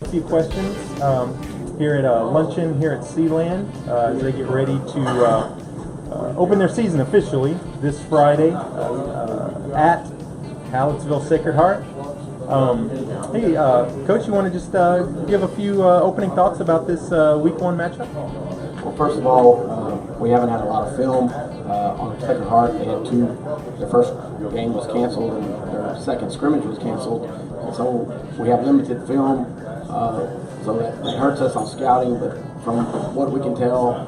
A few questions here at Luncheon here at Sealand as they get ready to open their season officially this Friday at Hallettsville Sacred Heart. Hey, Coach, you want to just give a few opening thoughts about this Week 1 matchup? Well, first of all, we haven't had a lot of film on Sacred Heart. They had their first game was canceled and their second scrimmage was canceled. And so we have limited film, so that hurts us on scouting. But from what we can tell,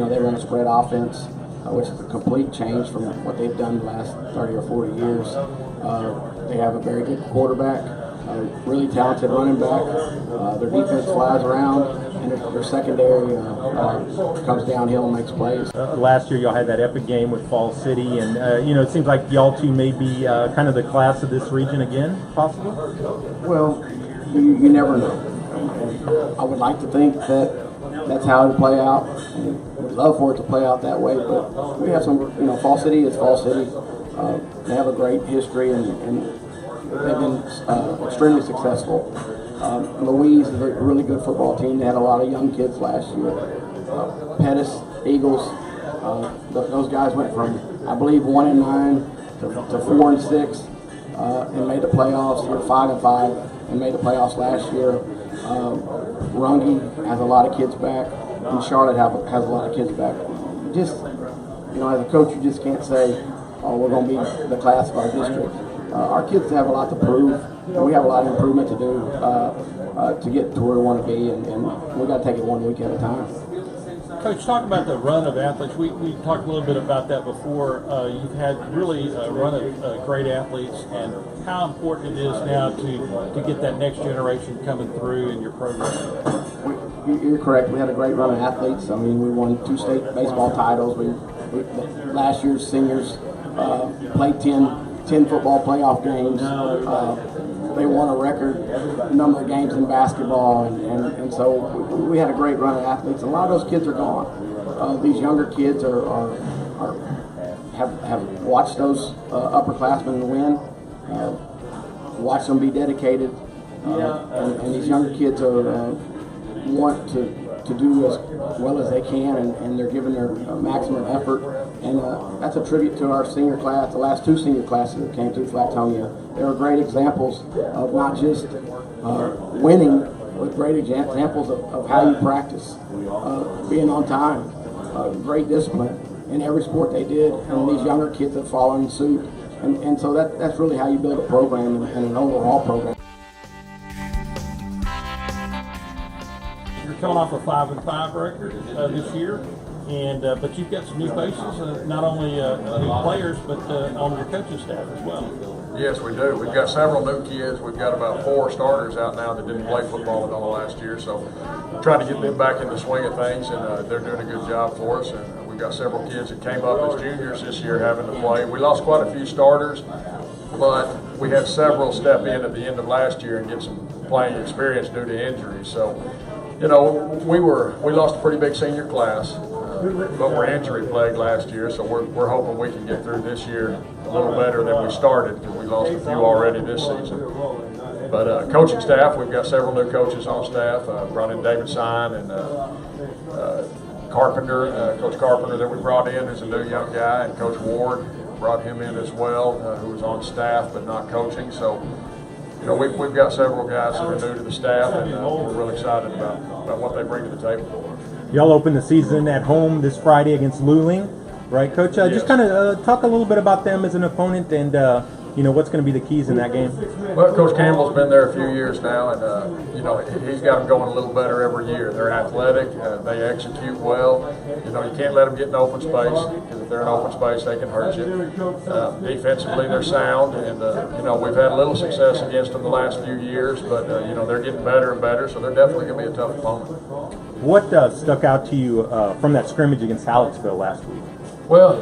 they run a spread offense, which is a complete change from what they've done the last 30 or 40 years. They have a very good quarterback, a really talented running back. Their defense flies around, and their secondary comes downhill and makes plays. Last year, y'all had that epic game with Fall City, and it seems like y'all two may be kind of the class of this region again, possibly. Well, you never know. I would like to think that that's how it'll play out. We'd love for it to play out that way, but we have some. Fall City is Fall City. They have a great history, and they've been extremely successful. Louise is a really good football team. They had a lot of young kids last year. Pettis, Eagles, those guys went from, I believe, 1-9 to 4-6 and made the playoffs. They're 5-5 and made the playoffs last year. Runge has a lot of kids back, and Charlotte has a lot of kids back. Just, as a coach, you just can't say, oh, we're going to be the class of our district. Our kids have a lot to prove, and we have a lot of improvement to do to get to where we want to be, and we got to take it one week at a time. Coach, talk about the run of athletes. We talked a little bit about that before. You've had really a run of great athletes, and how important it is now to get that next generation coming through in your program. You're correct. We had a great run of athletes. I mean, we won 2 state baseball titles. Last year's seniors played 10 football playoff games. They won a record number of games in basketball, and so we had a great run of athletes. A lot of those kids are gone. These younger kids have watched those upperclassmen win, watched them be dedicated, and these younger kids want to do as well as they can, and they're giving their maximum effort. And that's a tribute to our senior class, the last 2 senior classes that came through Flatonia. They were great examples of not just winning, but great examples of how you practice, being on time, great discipline in every sport they did. And these younger kids have followed suit. And so that's really how you build a program and an overall program. You're coming off a 5-5 record this year. But you've got some new faces, not only new players, but on your coaching staff as well. Yes, we do. We've got several new kids. We've got about 4 starters out now that didn't play football at all last year. So we're trying to get them back in the swing of things, and they're doing a good job for us. And we've got several kids that came up as juniors this year having to play. We lost quite a few starters, but we had several step in at the end of last year and get some playing experience due to injuries. So, we lost a pretty big senior class. But we're injury plagued last year, so we're hoping we can get through this year a little better than we started, because we lost a few already this season. But coaching staff, we've got several new coaches on staff. Brought in David Sine and Carpenter, Coach Carpenter that we brought in is a new young guy, and Coach Ward brought him in as well, who was on staff but not coaching. So, we've got several guys that are new to the staff, and we're really excited about what they bring to the table. Y'all open the season at home this Friday against Luling, right, Coach? Yes. Just kind of talk a little bit about them as an opponent, and what's going to be the keys in that game. Well, Coach Campbell's been there a few years now, and he's got them going a little better every year. They're athletic, they execute well. You can't let them get in open space, because if they're in open space, they can hurt you. Defensively, they're sound, and we've had a little success against them the last few years, but they're getting better and better, so they're definitely going to be a tough opponent. What stuck out to you from that scrimmage against Hallettsville last week? Well,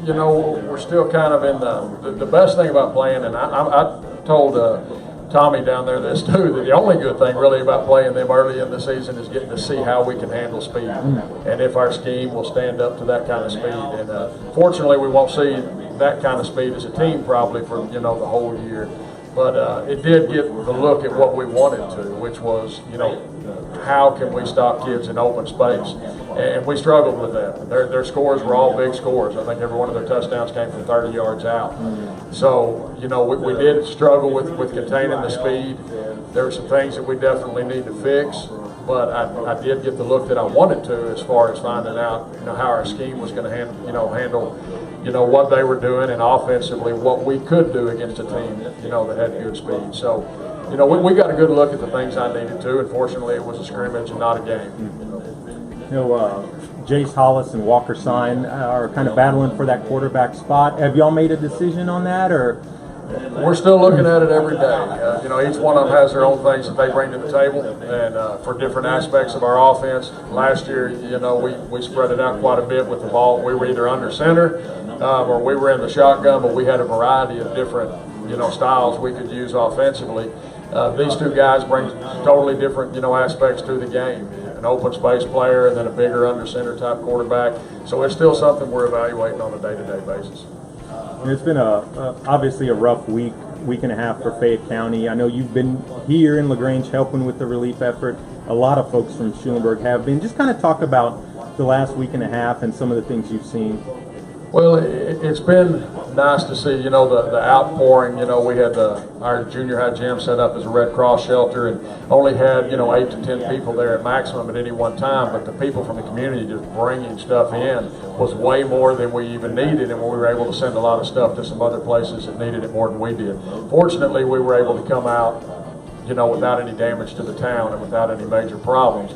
we're still kind of in the best thing about playing, and I told Tommy down there this too, that the only good thing really about playing them early in the season is getting to see how we can handle speed, and if our scheme will stand up to that kind of speed. And fortunately, we won't see that kind of speed as a team probably for the whole year. But it did get the look at what we wanted to, which was, how can we stop kids in open space? And we struggled with that. Their scores were all big scores. I think every one of their touchdowns came from 30 yards out. So, we did struggle with containing the speed. There were some things that we definitely need to fix, but I did get the look that I wanted to as far as finding out, how our scheme was going to handle what they were doing, and offensively what we could do against a team, that had good speed. So, we got a good look at the things I needed to. Unfortunately, it was a scrimmage and not a game. Jace Hollis and Walker Sign are kind of battling for that quarterback spot. Have y'all made a decision on that, or? We're still looking at it every day. Each one of them has their own things that they bring to the table, and for different aspects of our offense. Last year, we spread it out quite a bit with the ball. We were either under center or we were in the shotgun, but we had a variety of different, styles we could use offensively. These two guys bring totally different, aspects to the game. An open space player and then a bigger under center type quarterback. So it's still something we're evaluating on a day-to-day basis. It's been obviously a rough week and a half for Fayette County. I know you've been here in LaGrange helping with the relief effort. A lot of folks from Schulenburg have been. Just kind of talk about the last week and a half and some of the things you've seen. Well, it's been nice to see, the outpouring. We had our junior high gym set up as a Red Cross shelter and only had, 8 to 10 people there at maximum at any one time. But the people from the community just bringing stuff in was way more than we even needed, and we were able to send a lot of stuff to some other places that needed it more than we did. Fortunately, we were able to come out, without any damage to the town and without any major problems.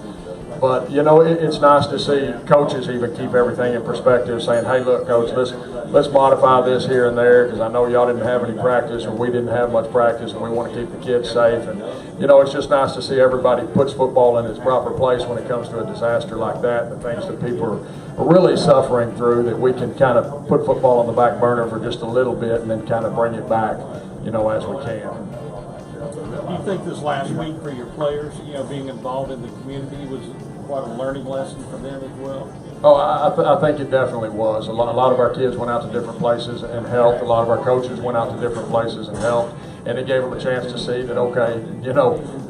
But, it's nice to see coaches even keep everything in perspective, saying, hey, look, coach, let's modify this here and there, because I know y'all didn't have any practice or we didn't have much practice, and we want to keep the kids safe. And, it's just nice to see everybody puts football in its proper place when it comes to a disaster like that, the things that people are really suffering through, that we can kind of put football on the back burner for just a little bit and then kind of bring it back, as we can. Do you think this last week for your players, being involved in the community was quite a learning lesson for them as well? Oh, I think it definitely was. A lot of our kids went out to different places and helped. A lot of our coaches went out to different places and helped. And it gave them a chance to see that, okay,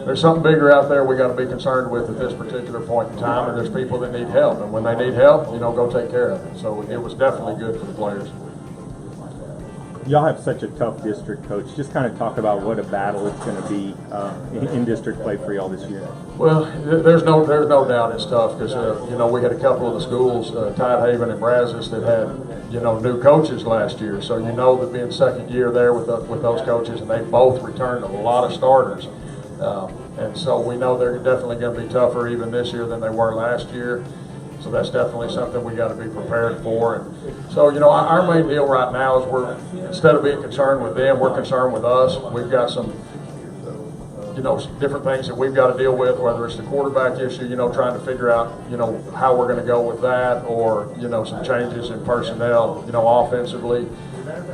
there's something bigger out there we got to be concerned with at this particular point in time, and there's people that need help. And when they need help, go take care of it. So it was definitely good for the players. Y'all have such a tough district, Coach. Just kind of talk about what a battle it's going to be in district play for y'all this year. Well, there's no doubt it's tough because we had a couple of the schools, Tidehaven and Brazos, that had new coaches last year. So that being second year there with those coaches, and they both returned a lot of starters, and so we know they're definitely going to be tougher even this year than they were last year. So that's definitely something we got to be prepared for. And so, our main deal right now is instead of being concerned with them, we're concerned with us. We've got some, different things that we've got to deal with, whether it's the quarterback issue, trying to figure out, how we're going to go with that, or, some changes in personnel, offensively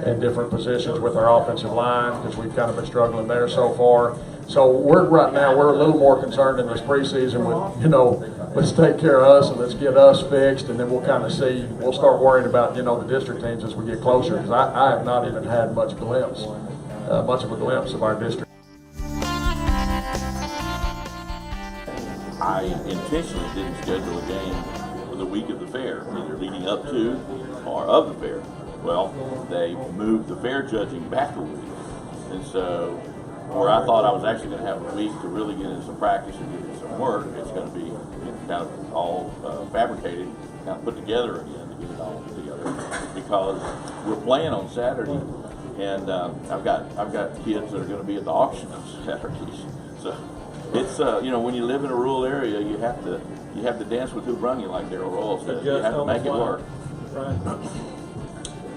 in different positions with our offensive line, because we've kind of been struggling there so far. So right now we're a little more concerned in this preseason with, let's take care of us and let's get us fixed, and then we'll kind of see. We'll start worrying about the district teams as we get closer, because I have not even had much of a glimpse of our district. I intentionally didn't schedule a game for the week of the fair, either leading up to or of the fair. Well, they moved the fair judging back a week, and so where I thought I was actually going to have a week to really get in some practice and get in some work, it's going to be kind of all fabricated, kind of put together again to get it all together, because we're playing on Saturday, and I've got kids that are going to be at the auction on Saturdays. So it's when you live in a rural area, you have to dance with who brung you, like Darryl Royal says. You have to make it work. Right.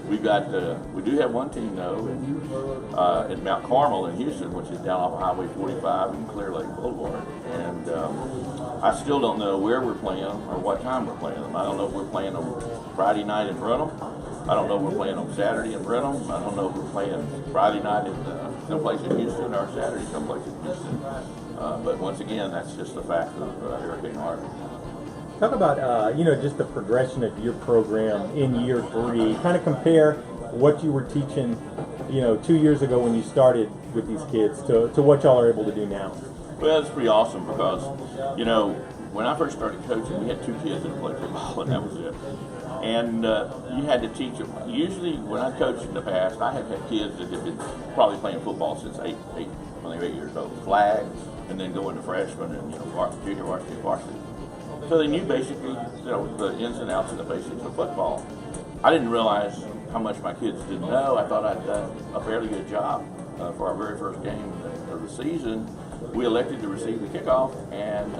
We do have one team though in Mount Carmel in Houston, which is down off of Highway 45 and Clear Lake Boulevard. And I still don't know where we're playing or what time we're playing them. I don't know if we're playing them Friday night in Brenham. I don't know if we're playing on Saturday in Brenham. I don't know if we're playing Friday night in someplace in Houston or Saturday someplace in Houston. But once again, that's just the fact of Hurricane Harvey. Talk about, just the progression of your program in year 3. Kind of compare what you were teaching 2 years ago when you started with these kids to what y'all are able to do now? Well, it's pretty awesome because, when I first started coaching, we had 2 kids that played football, and that was it. And you had to teach them. Usually, when I coached in the past, I had kids that had been probably playing football since when they were 8 years old, flags, and then going to freshmen and junior varsity, varsity. So they knew basically, the ins and outs and the basics of football. I didn't realize how much my kids didn't know. I thought I'd done a fairly good job for our very first game of the season. We elected to receive the kickoff, and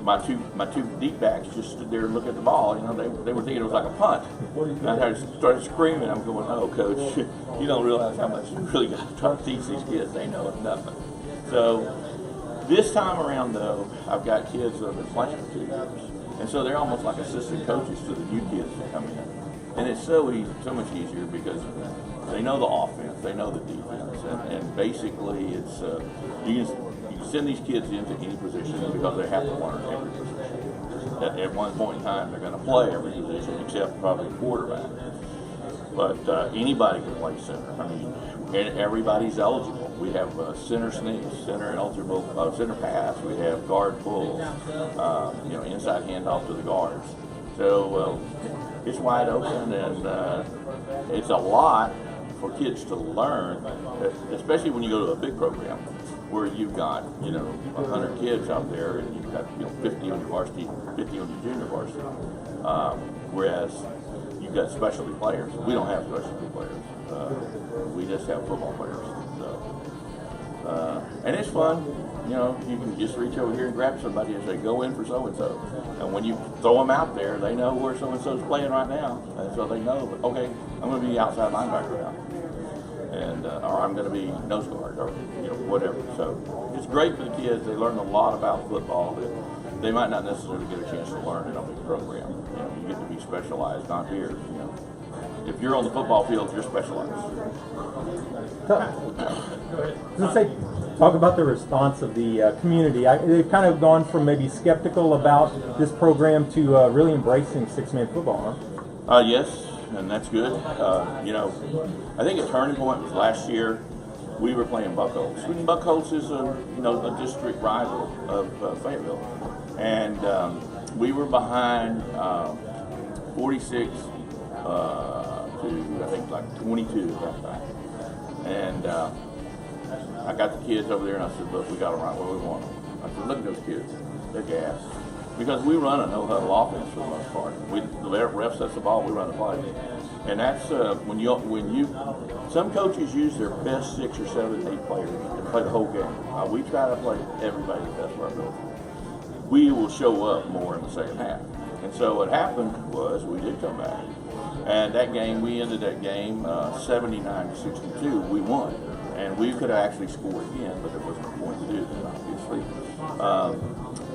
my two deep backs just stood there and looked at the ball. They were thinking it was like a punt. And I started screaming. I'm going, "Oh, coach, you don't realize how much you really got to try to teach these kids. They know nothing." So this time around, though, I've got kids that have been playing for 2 years, and so they're almost like assistant coaches to the new kids that come in. And it's so much easier because they know the offense, they know the defense, and basically it's you can send these kids into any position because they have to learn every position. At one point in time, they're going to play every position except probably quarterback. But anybody can play center. I mean, and everybody's eligible. We have center sneaks, center eligible, center pass. We have guard pulls, inside handoff to the guards. So it's wide open, and it's a lot for kids to learn, especially when you go to a big program where you've got 100 kids out there, and you've got 50 on your varsity, 50 on your junior varsity. Whereas you've got specialty players. We don't have specialty players. We just have football players. So, and it's fun. You can just reach over here and grab somebody and say, "Go in for so and so." And when you throw them out there, they know where so and so's playing right now, and so they know, okay, I'm going to be outside linebacker now, and or I'm going to be nose guard, or whatever. So it's great for the kids. They learn a lot about football that they might not necessarily get a chance to learn in a big program. You get to be specialized, not here. If you're on the football field, you're specialized. Talk about the response of the community. They've kind of gone from maybe skeptical about this program to really embracing six-man football, huh? Yes, and that's good. I think a turning point was last year. We were playing Buckholz. Buckholz is a district rival of Fayetteville, and we were behind 46 to I think like 22 at that time, and I got the kids over there and I said, "Look, we got them right where we want them." I said, "Look at those kids, they're gassed." Because we run a no-huddle offense for the most part. The ref sets the ball, we run the play. And that's some coaches use their best 6 or 7, 8 players to play the whole game. We try to play everybody the best of our ability. We will show up more in the second half. And so what happened was we did come back. And that game, we ended that game 79-62. We won. And we could have actually scored again, but there wasn't a point to do that, obviously.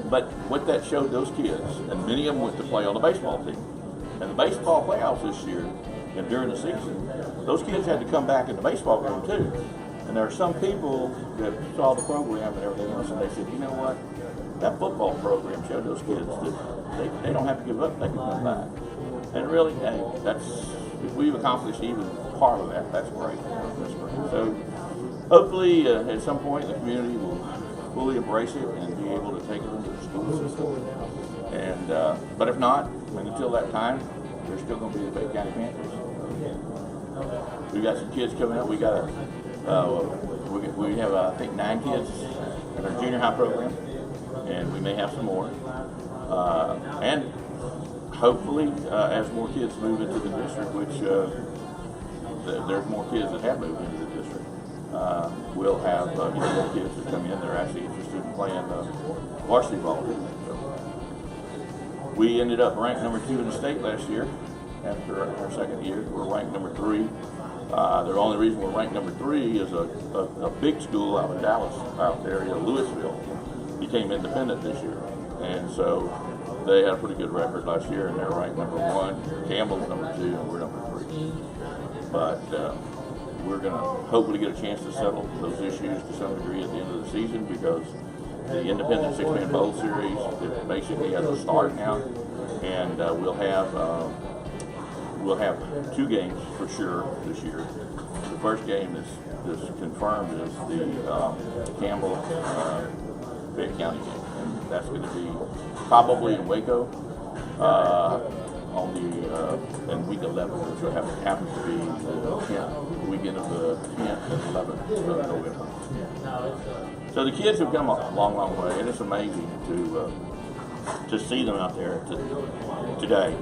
But what that showed those kids, and many of them went to play on the baseball team. And the baseball playoffs this year, and during the season, those kids had to come back in the baseball game too. And there are some people that saw the program and everything else, and they said, "You know what? That football program showed those kids that they don't have to give up; they can come back." And really, hey, if we've accomplished even part of that, that's great. That's great. So hopefully, at some point, the community will fully embrace it and be able to take it into the school system. And but if not, until that time, they're still going to be the Fayette County Panthers. We got some kids coming up. We got we have I think 9 kids in our junior high program, and we may have some more. And hopefully, as more kids move into the district, which there's more kids that have moved into the district, we'll have more kids that come in that are actually interested in playing varsity ball. We ended up ranked number 2 in the state last year. After our second year, we're ranked number 3. The only reason we're ranked number 3 is a big school out in Dallas, out there in Louisville, became independent this year, and so they had a pretty good record last year, and they're ranked number 1. Campbell's number 2, and we're number 3. But we're going to hopefully get a chance to settle those issues to some degree at the end of the season, because the Independent Six-Man Bowl Series, it basically has a start now, and we'll we'll have 2 games for sure this year. The first game that's confirmed is the Campbell Fayette County game, and that's going to be probably in Waco on the in week 11, which happens to be the weekend of the 10th and 11th of November. So the kids have come a long, long way, and it's amazing to see them out there today.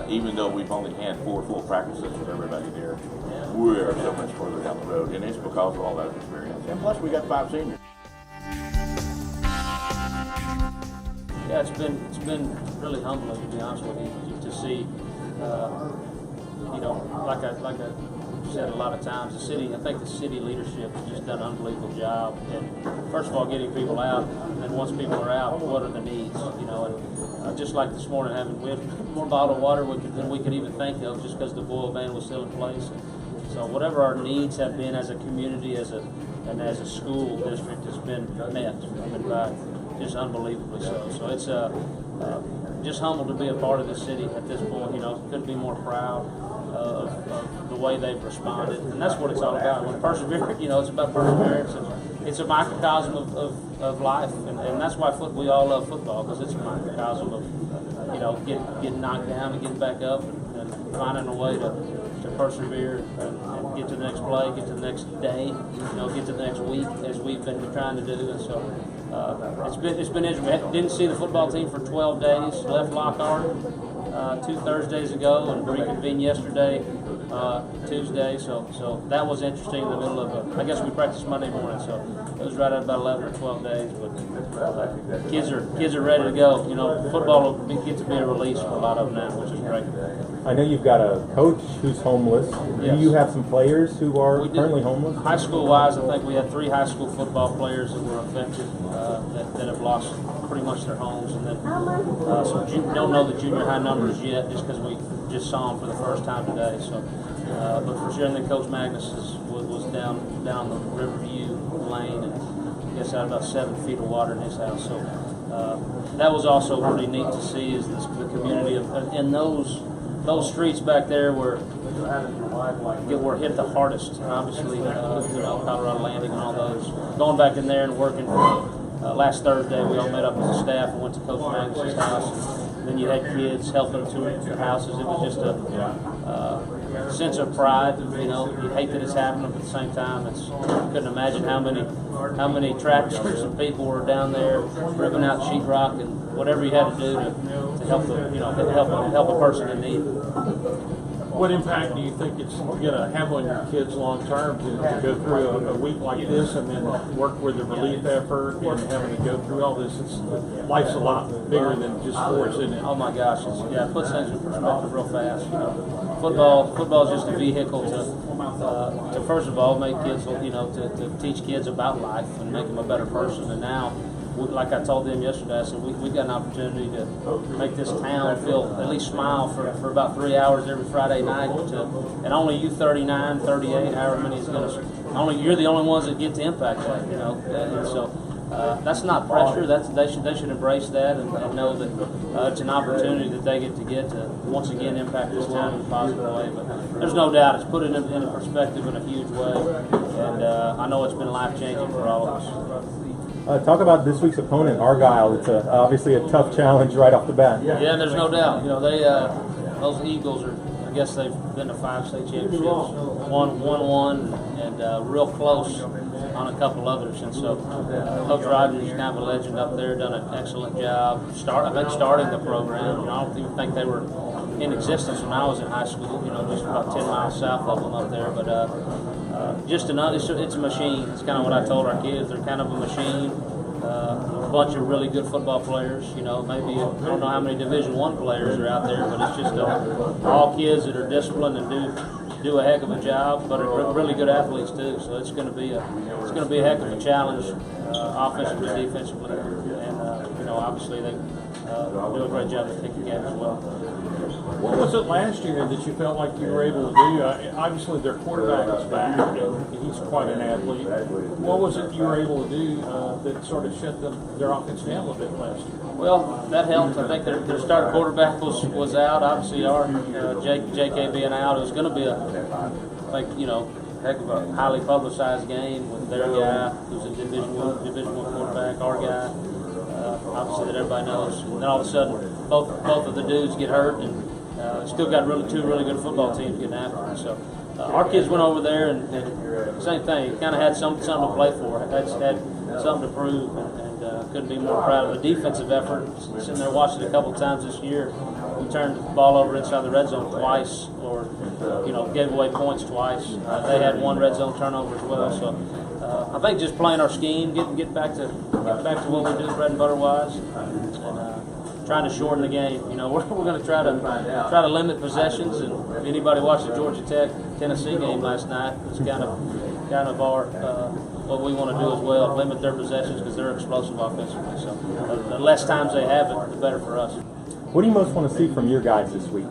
Even though we've only had 4 full practices with everybody there, we're so much further down the road, and it's because of all that experience. And plus, we got 5 seniors. Yeah, it's been really humbling, to be honest with you, to see, you know, like I said a lot of times, I think the city leadership has just done an unbelievable job. And first of all, getting people out, and once people are out, what are the needs, you know? And just like this morning, we had more bottled water than we could even think of, just because the boil ban was still in place. So whatever our needs have been as a community, and as a school district, has been met. I mean, by just unbelievably so. So it's just humbled to be a part of the city at this point. You know, couldn't be more proud of the way they've responded, and that's what it's all about. When perseverance, you know, it's about perseverance. And it's a microcosm of life, and that's why we all love football, because it's a microcosm of, you know, getting knocked down and getting back up, and finding a way to persevere and get to the next play, get to the next day, you know, get to the next week, as we've been trying to do. And so it's been interesting. Didn't see the football team for 12 days. Left Lockhart 2 Thursdays ago and reconvened yesterday, Tuesday. So that was interesting in the middle of I guess we practiced Monday morning, so it was right at about 11 or 12 days. But kids are ready to go. You know, football will get to be a release for a lot of them now, which is great. I know you've got a coach who's homeless. Yes. Do you have some players who are currently homeless? High school wise, I think we had 3 high school football players that were affected, that have lost pretty much their homes, and then so don't know the junior high numbers yet, just because we just saw them for the first time today. So, but for sure, and then Coach Magnus was down the Riverview Lane, and I guess had about 7 feet of water in his house. So that was also pretty neat to see, is the community in those streets back there were hit the hardest, and obviously, you know, Colorado Landing and all those. Going back in there and working. Last Thursday, we all met up as a staff and went to Coach Magnus' house. And then you had kids helping to their houses. It was just a sense of pride. You know, you hate that it's happening, but at the same time, you couldn't imagine how many tractors and people were down there ripping out sheetrock and whatever you had to do to help help a person in need. What impact do you think it's going to have on your kids long term to go through a week like this and then work with the relief effort and having to go through all this? Life's a lot bigger than just sports, isn't it? Oh my gosh, it puts things in perspective real fast. You know, football is just a vehicle to first of all make kids, you know, to teach kids about life and make them a better person. And now, like I told them yesterday, I said we got an opportunity to make this town feel, at least smile for about 3 hours every Friday night. And only you 39, 38, however many is going to, you're the only ones that get to impact that, you know. And so that's not pressure. They should embrace that and know that it's an opportunity that they get to once again impact this town in a positive way. But there's no doubt it's put it in a perspective in a huge way, and I know it's been life changing for all of us. Talk about this week's opponent, Argyle. It's obviously a tough challenge right off the bat. Yeah, there's no doubt. You know, those Eagles are, I guess they've been to 5 state championships, won one, and real close on a couple others. And so Coach Rogers is kind of a legend up there, done an excellent job starting the program. You know, I don't even think they were in existence when I was in high school, you know, just about 10 miles south of them up there. But it's a machine. It's kind of what I told our kids. They're kind of a machine. A bunch of really good football players. You know, maybe I don't know how many Division I players are out there, but it's just all kids that are disciplined and do a heck of a job, but are really good athletes too. So it's going to be a heck of a challenge, offensively, defensively, and you know, obviously they do a great job at kicking game as well. What was it last year that you felt like you were able to do? Obviously, their quarterback is back, and he's quite an athlete. What was it you were able to do that sort of shut their offense down a little bit last year? Well, that helped. I think their starting quarterback was out. Obviously, our JK being out, it was going to be heck of a highly publicized game with their guy, who's a Division I quarterback, our guy. Obviously, that everybody knows. And then all of a sudden, both of the dudes get hurt, and still got two really good football teams getting after them. So our kids went over there, and same thing. Kind of had something to play for. Had something to prove, and couldn't be more proud of the defensive effort. Sitting there watching it a couple times this year, we turned the ball over inside the red zone twice, or gave away points twice. They had one red zone turnover as well. So I think just playing our scheme, get back to what we do bread and butter wise, and trying to shorten the game. We're going to try to limit possessions. And if anybody watched the Georgia Tech Tennessee game last night, it's kind of our what we want to do as well, limit their possessions because they're explosive offensively. So the less times they have it, the better for us. What do you most want to see from your guys this week?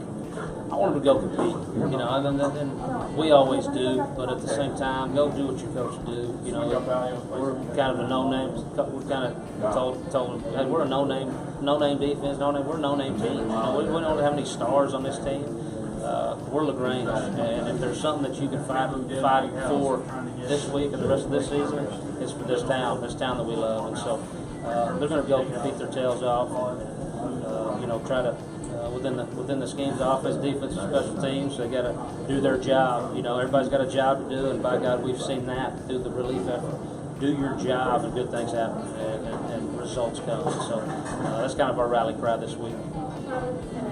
I want them to go compete, and we always do, but at the same time, go do what your coach do. We're kind of a no-name. We kind of told them, hey, we're a no-name defense. We're a no-name team. We don't have any stars on this team. We're LaGrange, and if there's something that you can fight for this week and the rest of this season, it's for this town that we love. And so they're going to go compete their tails off, and try to. Within the schemes of offense, defense, and special teams, they got to do their job. Everybody's got a job to do, and by God, we've seen that through the relief effort. Do your job, and good things happen, and results come. So that's kind of our rally cry this week.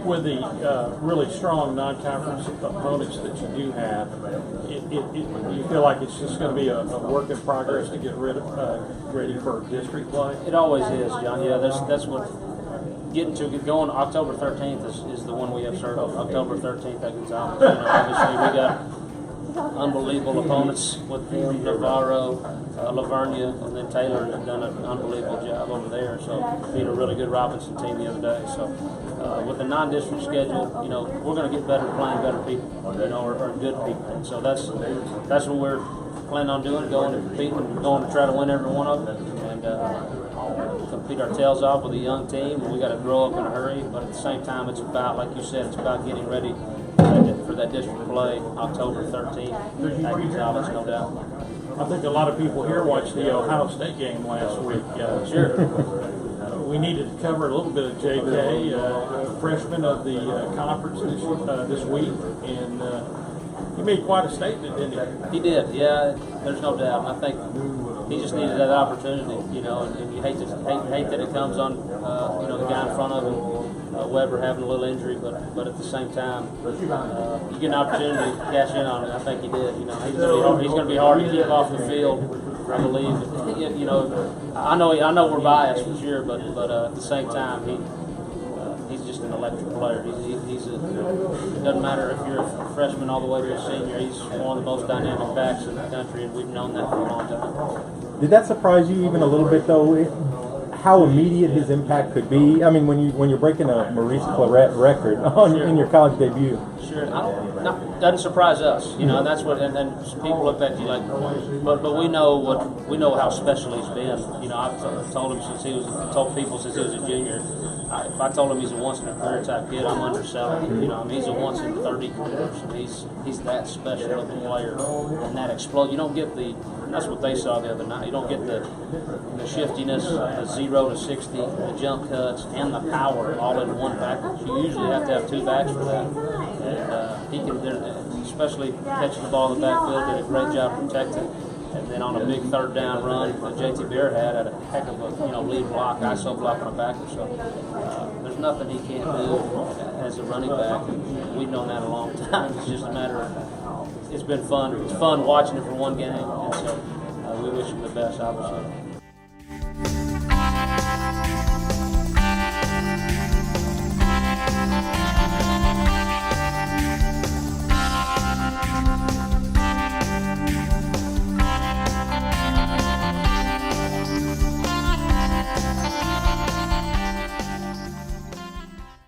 With the really strong non-conference opponents that you do have, you feel like it's just going to be a work in progress to get ready for district play? It always is, John. Yeah, that's what. Going October 13th is the one we have circled. October 13th at Gonzales. Obviously, we got unbelievable opponents with Navarro, Lavernia, and then Taylor have done an unbelievable job over there. So beat a really good Robinson team the other day. So with the non-district schedule, we're going to get better playing better people, or good people. And so that's what we're planning on doing, going and competing, going to try to win every one of them, and compete our tails off with a young team. We got to grow up in a hurry, but at the same time, it's about, like you said, it's about getting ready for that district play October 13th at Gonzales, no doubt. I think a lot of people here watched the Ohio State game last week. Sure. We needed to cover a little bit of JK, freshman of the conference this week, and he made quite a statement, didn't he? He did, yeah. There's no doubt. And I think he just needed that opportunity, and you hate that it comes on, the guy in front of him, Weber having a little injury, but at the same time, you get an opportunity to cash in on it. I think he did. He's going to be hard to keep off the field. I believe. I know we're biased for sure, but at the same time, he's just an electric player. It doesn't matter if you're a freshman all the way to a senior. He's one of the most dynamic backs in the country, and we've known that for a long time. Did that surprise you even a little bit, though? How immediate his impact could be? I mean, when you're breaking a Maurice Claret record in your college debut. Sure, doesn't surprise us, and that's what. And people look at you like, but we know how special he's been. I've told him told people since he was a junior. If I told him he's a once in a career type kid, I'm underselling. He's a once in 30 careers. He's that special of a player, and that explode. You don't get the. That's what they saw the other night. You don't get the shiftiness, the 0 to 60, the jump cuts, and the power all in one package. You usually have to have two backs for that. And he can, especially catching the ball in the backfield, did a great job protecting. And then on a big third down run that JT Bear had a heck of a lead block, ISO block on a backer. So there's nothing he can't do as a running back. And we've known that a long time. It's just a matter of it's been fun. It's fun watching it for one game, and so we wish him the best, obviously.